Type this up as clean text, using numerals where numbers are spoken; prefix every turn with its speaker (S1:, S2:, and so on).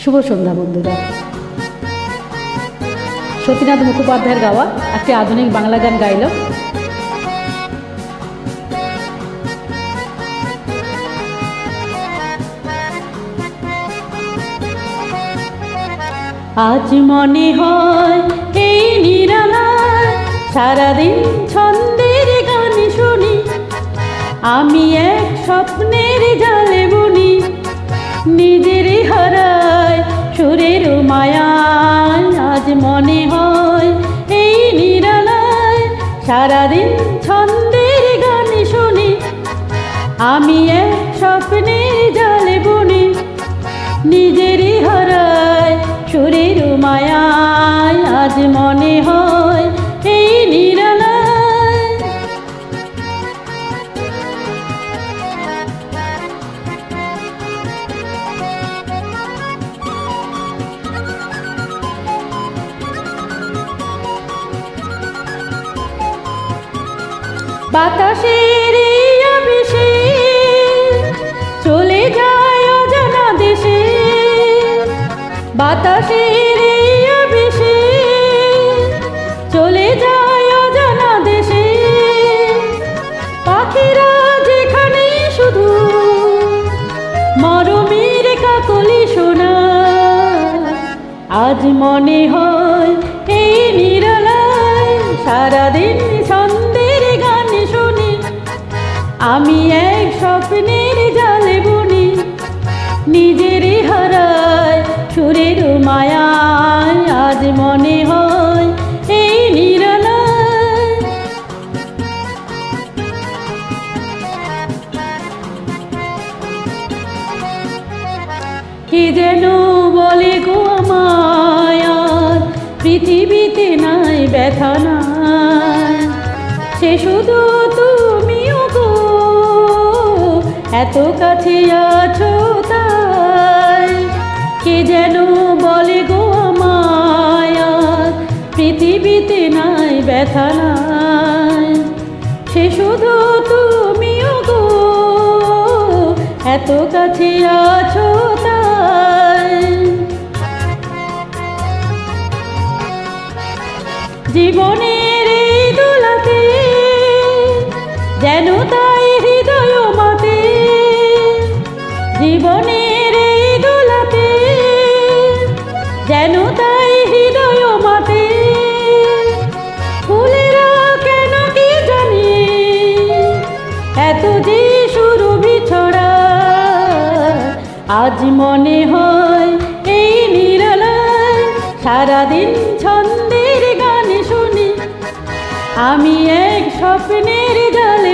S1: শুভ সন্ধ্যা বন্ধুরা। সতীনাথ মুখোপাধ্যায়ের গাওয়া একটি আধুনিক বাংলা গান গাইলাম। আজ মনে হয় এই নিরালায় সারাদিন ছন্দের গান শুনি, আমি এক স্বপ্নের জালে বুনি, নিজের হারায় সুরের মায়ায়। আজ মনে হয় এই নিরালায় সারাদিন ছন্দের গান শুনি, আমি এক স্বপ্নের জালে বুনি, নিজের হারায় সুরের মায়ায়। আজ মনে হয় এই নিরালায়। বাতাসের এই আবেশে চলে যায় অজানা দেশে, বাতাসের এই আবেশে চলে যায় অজানা দেশে, পাখিরা যেখানে শুধু মরমের কাকলি শোনা। আজ মনে হয় এই নিরালায় সারাদিন ছন্দের গান শুনি, আমি এক স্বপ্নের জালে বুনি, নিজের হারায় সুরের মায়ায়। আজ মনে হয় এই নিরালায়। কে যেন বলে গো আমায়, আর পৃথিবীতে নাই ব্যথা নাই, সে শুধু তুমিও গো, এত কাছে আছো তাই। কে যেন বলে গো আমায়, আর পৃথিবীতে নাই ব্যথা নাই, সে শুধু তুমিও গো, এত কাছে আছো তাই। জীবনের এই দোলাতে যেন তাই হৃদয় মাতে, জীবনের এই দোলাতে যেন তাই হৃদয় মাতে। ফুলেরা কেন কি জানি এত যে সুরভি ছড়া। আজ মনে হয় এই নিরালায় সারাদিন ছন্দের গান শুনি, আমি এক স্বপ্নের জালে